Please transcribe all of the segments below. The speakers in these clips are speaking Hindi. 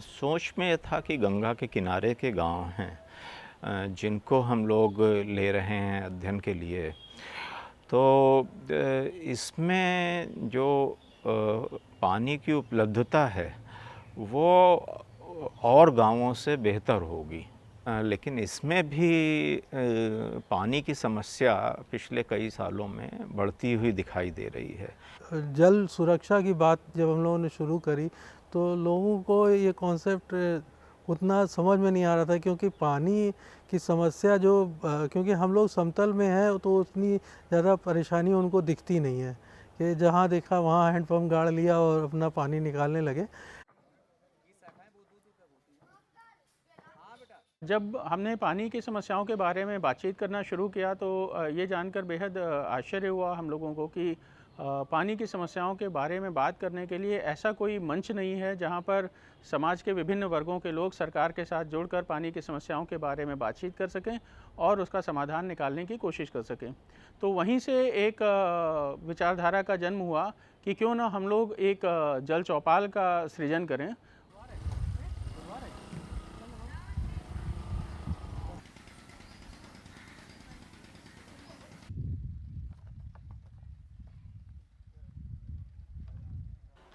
सोच में ये था कि गंगा के किनारे के गांव हैं जिनको हम लोग ले रहे हैं अध्ययन के लिए। तो इसमें जो पानी की उपलब्धता है वो और गांवों से बेहतर होगी। लेकिन इसमें भी पानी की समस्या पिछले कई सालों में बढ़ती हुई दिखाई दे रही है। जल सुरक्षा की बात जब हम लोगों ने शुरू करी तो लोगों को ये कॉन्सेप्ट उतना समझ में नहीं आ रहा था, क्योंकि पानी की समस्या जो क्योंकि हम लोग समतल में हैं तो उतनी ज़्यादा परेशानी उनको दिखती नहीं है कि जहाँ देखा वहाँ हैंडपम्प गाड़ लिया और अपना पानी निकालने लगे। जब हमने पानी की समस्याओं के बारे में बातचीत करना शुरू किया तो ये जानकर बेहद आश्चर्य हुआ हम लोगों को कि पानी की समस्याओं के बारे में बात करने के लिए ऐसा कोई मंच नहीं है जहां पर समाज के विभिन्न वर्गों के लोग सरकार के साथ जुड़कर पानी की समस्याओं के बारे में बातचीत कर सकें और उसका समाधान निकालने की कोशिश कर सकें। तो वहीं से एक विचारधारा का जन्म हुआ कि क्यों ना हम लोग एक जल चौपाल का सृजन करें।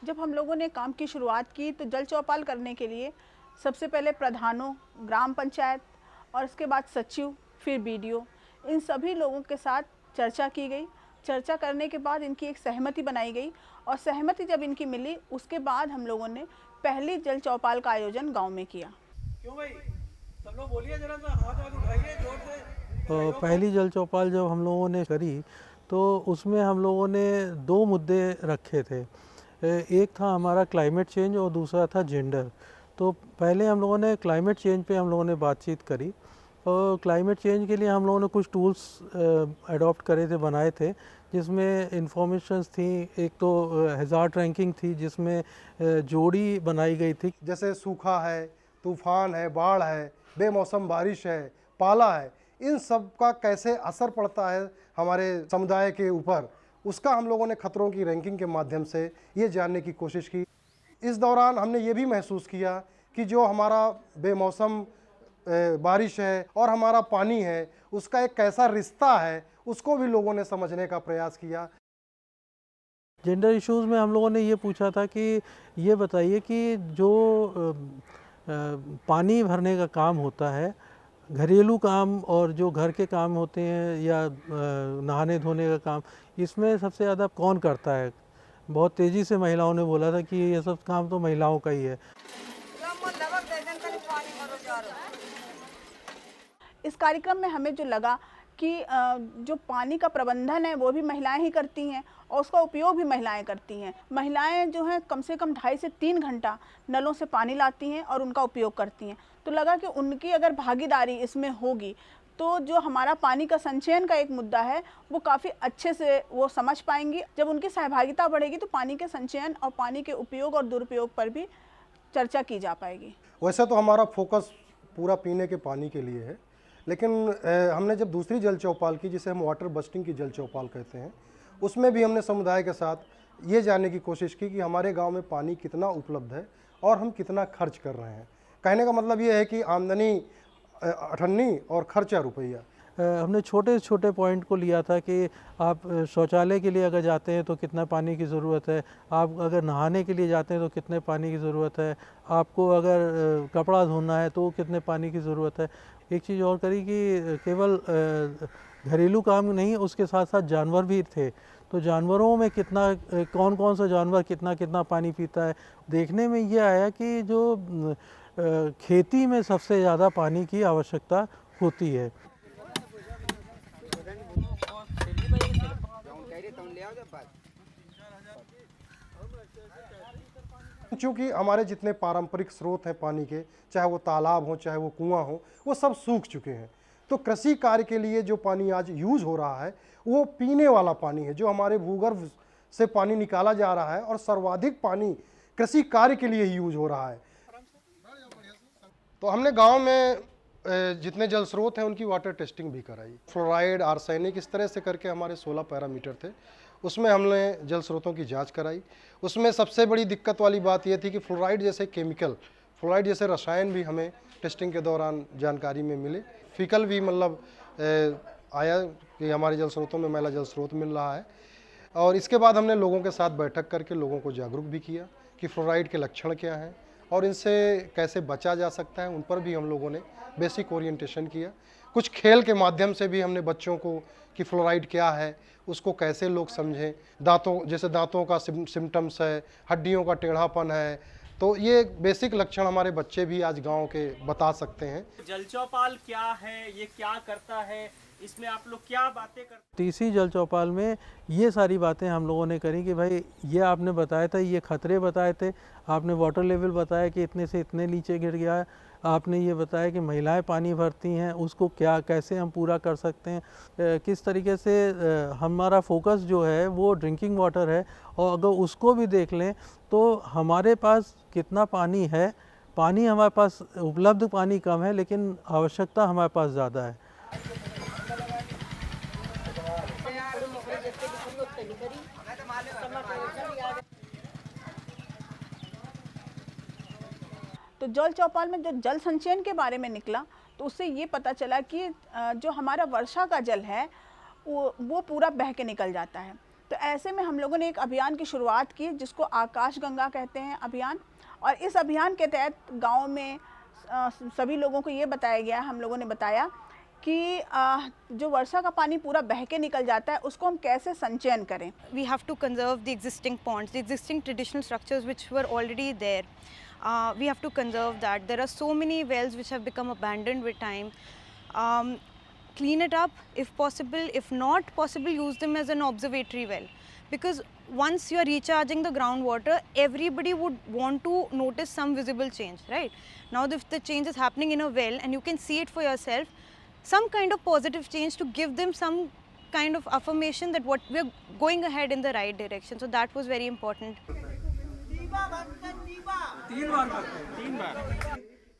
जब हम लोगों ने काम की शुरुआत की तो जल चौपाल करने के लिए सबसे पहले प्रधानों, ग्राम पंचायत और उसके बाद सचिव, फिर बीडीओ, इन सभी लोगों के साथ चर्चा की गई। चर्चा करने के बाद इनकी एक सहमति बनाई गई और सहमति जब इनकी मिली उसके बाद हम लोगों ने पहली जल चौपाल का आयोजन गांव में किया। क्यों भाई, सब लोग बोलिए, जरा सा हाथ उठाइए जोर से। तो पहली जल चौपाल जब हम लोगों ने करी तो उसमें हम लोगों ने दो मुद्दे रखे थे। एक था हमारा क्लाइमेट चेंज और दूसरा था जेंडर। तो पहले हम लोगों ने क्लाइमेट चेंज पे हम लोगों ने बातचीत करी और क्लाइमेट चेंज के लिए हम लोगों ने कुछ टूल्स अडॉप्ट करे थे, बनाए थे, जिसमें इंफॉर्मेशंस थी। एक तो हैज़ार्ड रैंकिंग थी जिसमें जोड़ी बनाई गई थी, जैसे सूखा है, तूफान है, बाढ़ है, बेमौसम बारिश है, पाला है, इन सब का कैसे असर पड़ता है हमारे समुदाय के ऊपर, उसका हम लोगों ने खतरों की रैंकिंग के माध्यम से ये जानने की कोशिश की। इस दौरान हमने ये भी महसूस किया कि जो हमारा बेमौसम बारिश है और हमारा पानी है, उसका एक कैसा रिश्ता है, उसको भी लोगों ने समझने का प्रयास किया। जेंडर इश्यूज़ में हम लोगों ने ये पूछा था कि ये बताइए कि जो पानी भरने का काम होता है, घरेलू काम और जो घर के काम होते हैं या नहाने धोने का काम, इसमें सबसे ज़्यादा कौन करता है? बहुत तेज़ी से महिलाओं ने बोला था कि ये सब काम तो महिलाओं का ही है। इस कार्यक्रम में हमें जो लगा कि जो पानी का प्रबंधन है वो भी महिलाएं ही करती हैं और उसका उपयोग भी महिलाएं करती हैं। महिलाएं जो हैं कम से कम 2.5 से 3 घंटा नलों से पानी लाती हैं और उनका उपयोग करती हैं। तो लगा कि उनकी अगर भागीदारी इसमें होगी तो जो हमारा पानी का संचयन का एक मुद्दा है वो काफ़ी अच्छे से वो समझ पाएंगी। जब उनकी सहभागिता बढ़ेगी तो पानी के संचयन और पानी के उपयोग और दुरुपयोग पर भी चर्चा की जा पाएगी। वैसे तो हमारा फोकस पूरा पीने के पानी के लिए है, लेकिन हमने जब दूसरी जल चौपाल की, जिसे हम वाटर बस्टिंग की जल चौपाल कहते हैं, उसमें भी हमने समुदाय के साथ ये जानने की कोशिश की कि हमारे गांव में पानी कितना उपलब्ध है और हम कितना खर्च कर रहे हैं। कहने का मतलब ये है कि आमदनी 98 और खर्चा रुपया। हमने छोटे छोटे पॉइंट को लिया था कि आप शौचालय के लिए अगर जाते हैं तो कितना पानी की ज़रूरत है, आप अगर नहाने के लिए जाते हैं तो कितने पानी की ज़रूरत है, आपको अगर कपड़ा धोना है तो कितने पानी की ज़रूरत है। एक चीज़ और करी कि केवल घरेलू काम नहीं, उसके साथ साथ जानवर भी थे, तो जानवरों में कितना कौन कौन सा जानवर कितना कितना पानी पीता है। देखने में ये आया कि जो खेती में सबसे ज़्यादा पानी की आवश्यकता होती है। चूँकि हमारे जितने पारंपरिक स्रोत हैं पानी के, चाहे वो तालाब हो चाहे वो कुआं हो, वो सब सूख चुके हैं। तो कृषि कार्य के लिए जो पानी आज यूज़ हो रहा है वो पीने वाला पानी है, जो हमारे भूगर्भ से पानी निकाला जा रहा है, और सर्वाधिक पानी कृषि कार्य के लिए ही यूज हो रहा है। तो हमने गांव में जितने जल स्रोत हैं उनकी वाटर टेस्टिंग भी कराई। फ्लोराइड, आर्सेनिक, इस तरह से करके हमारे 16 पैरामीटर थे, उसमें हमने जल स्रोतों की जांच कराई। उसमें सबसे बड़ी दिक्कत वाली बात यह थी कि फ्लोराइड जैसे केमिकल फ्लोराइड जैसे रसायन भी हमें टेस्टिंग के दौरान जानकारी में मिले। फीकल भी मतलब आया कि हमारे जल स्रोतों में मैला जल स्रोत मिल रहा है। और इसके बाद हमने लोगों के साथ बैठक करके लोगों को जागरूक भी किया कि फ्लोराइड के लक्षण क्या हैं और इनसे कैसे बचा जा सकता है। उन पर भी हम लोगों ने बेसिक ओरिएंटेशन किया। कुछ खेल के माध्यम से भी हमने बच्चों को कि फ्लोराइड क्या है, उसको कैसे लोग समझें। दांतों जैसे दांतों का सिम्टम्स है, हड्डियों का टेढ़ापन है, तो ये बेसिक लक्षण हमारे बच्चे भी आज गांव के बता सकते हैं। जल चौपाल क्या है, ये क्या करता है, इसमें आप लोग क्या बातें करते हैं? तीसरी जल चौपाल में ये सारी बातें हम लोगों ने करी कि भाई ये आपने बताया था, ये खतरे बताए थे, आपने वाटर लेवल बताया कि इतने से इतने नीचे गिर गया है, आपने ये बताया कि महिलाएं पानी भरती हैं, उसको क्या कैसे हम पूरा कर सकते हैं, किस तरीके से हमारा फोकस जो है वो ड्रिंकिंग वाटर है। और अगर उसको भी देख लें तो हमारे पास कितना पानी है, पानी हमारे पास उपलब्ध पानी कम है लेकिन आवश्यकता हमारे पास ज़्यादा है। तो जल चौपाल में जो जल संचयन के बारे में निकला तो उससे ये पता चला कि जो हमारा वर्षा का जल है वो पूरा बह के निकल जाता है। तो ऐसे में हम लोगों ने एक अभियान की शुरुआत की जिसको आकाश गंगा कहते हैं अभियान। और इस अभियान के तहत गांव में सभी लोगों को ये बताया गया, हम लोगों ने बताया कि जो वर्षा का पानी पूरा बह के निकल जाता है उसको हम कैसे संचयन करें। We have to conserve the existing ponds, the existing traditional structures which were already there. We have to conserve that. There are so many wells which have become abandoned with time. Clean it up if possible. If not possible, use them as an observatory well. Because once you are recharging the groundwater, everybody would want to notice some visible change, right? Now if the change is happening in a well and you can see it for yourself, some kind of positive change to give them some kind of affirmation that what we're going ahead in the right direction. So that was very important. तीन बार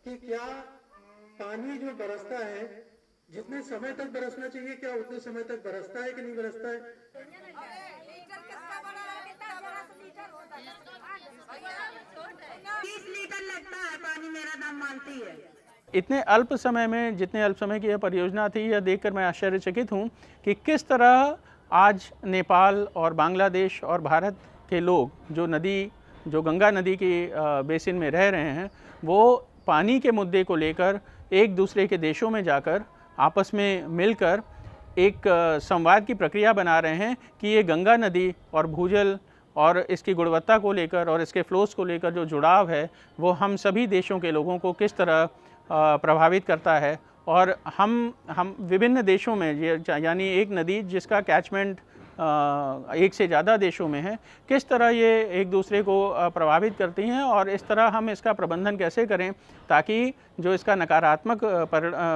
कि क्या पानी जो बरसता है जितने समय तक बरसना चाहिए क्या उतने समय तक बरसता है कि नहीं बरसता है? 30 लीटर लगता है पानी, मेरा दाम मानती है। इतने अल्प समय में, जितने अल्प समय की यह परियोजना थी, यह देखकर मैं आश्चर्यचकित हूँ कि किस तरह आज नेपाल और बांग्लादेश और भारत के लोग जो गंगा नदी की बेसिन में रह रहे हैं, वो पानी के मुद्दे को लेकर एक दूसरे के देशों में जाकर आपस में मिलकर एक संवाद की प्रक्रिया बना रहे हैं कि ये गंगा नदी और भूजल और इसकी गुणवत्ता को लेकर और इसके फ्लोस को लेकर जो जुड़ाव है वो हम सभी देशों के लोगों को किस तरह प्रभावित करता है। और हम विभिन्न देशों में यानी एक नदी जिसका कैचमेंट एक से ज़्यादा देशों में है, किस तरह ये एक दूसरे को प्रभावित करती हैं और इस तरह हम इसका प्रबंधन कैसे करें ताकि जो इसका नकारात्मक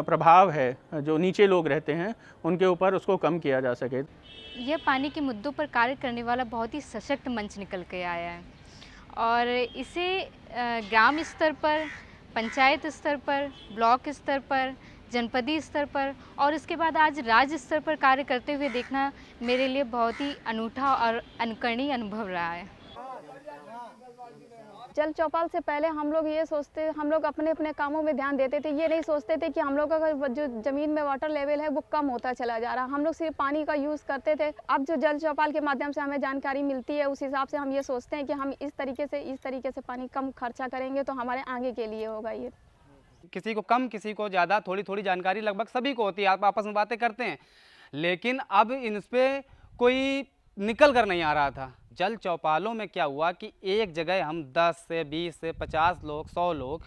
प्रभाव है जो नीचे लोग रहते हैं उनके ऊपर उसको कम किया जा सके। यह पानी के मुद्दों पर कार्य करने वाला बहुत ही सशक्त मंच निकल के आया है और इसे ग्राम स्तर पर, पंचायत स्तर पर, ब्लॉक स्तर पर, जनपदीय स्तर पर और इसके बाद आज राज्य स्तर पर कार्य करते हुए देखना मेरे लिए बहुत ही अनूठा और अनुकरणीय अनुभव रहा है। जल चौपाल से पहले हम लोग अपने अपने कामों में ध्यान देते थे, ये नहीं सोचते थे कि हम लोग का जो ज़मीन में वाटर लेवल है वो कम होता चला जा रहा, हम लोग सिर्फ पानी का यूज़ करते थे। अब जो जल चौपाल के माध्यम से हमें जानकारी मिलती है उस हिसाब से हम ये सोचते हैं कि हम इस तरीके से पानी कम खर्चा करेंगे तो हमारे आगे के लिए होगा। ये किसी को कम, किसी को ज़्यादा, थोड़ी थोड़ी जानकारी लगभग सभी को होती है, आप आपस में बातें करते हैं, लेकिन अब इन पर कोई निकल कर नहीं आ रहा था। जल चौपालों में क्या हुआ कि एक जगह हम 10 से 20 से 50 लोग, 100 लोग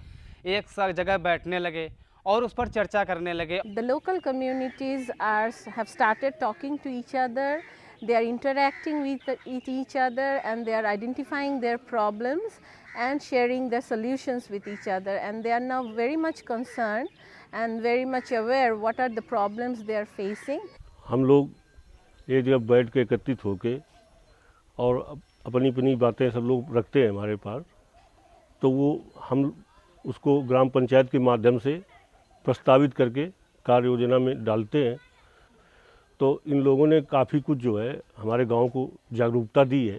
एक साथ जगह बैठने लगे और उस पर चर्चा करने लगे। The local communities have started talking to each other, they are interacting with each other and they are identifying their problems and sharing their solutions with each other, and they are now very much concerned and very much aware what are the problems they are facing. हम लोग एक जगह बैठ के एकत्रित होके और अपनी अपनी बातें सब लोग रखते हैं हमारे पास, तो वो हम उसको ग्राम पंचायत के माध्यम से प्रस्तावित करके कार्य योजना में डालते हैं। तो इन लोगों ने काफ़ी कुछ जो है हमारे गांव को जागरूकता दी है,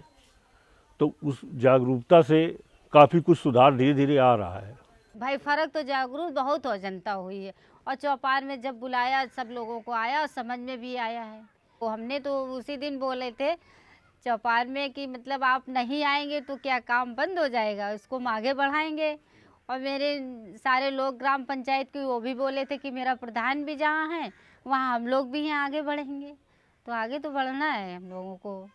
तो उस जागरूकता से काफ़ी कुछ सुधार धीरे धीरे आ रहा है। भाई फ़र्क तो जागरूक बहुत हो जनता हुई है, और चौपाल में जब बुलाया सब लोगों को आया और समझ में भी आया है। तो हमने तो उसी दिन बोले थे चौपाल में कि मतलब आप नहीं आएंगे तो क्या काम बंद हो जाएगा, इसको हम आगे बढ़ाएंगे। और मेरे सारे लोग ग्राम पंचायत के वो भी बोले थे कि मेरा प्रधान भी जहाँ है वहाँ हम लोग भी हैं आगे बढ़ेंगे। तो आगे तो बढ़ना है हम लोगों को।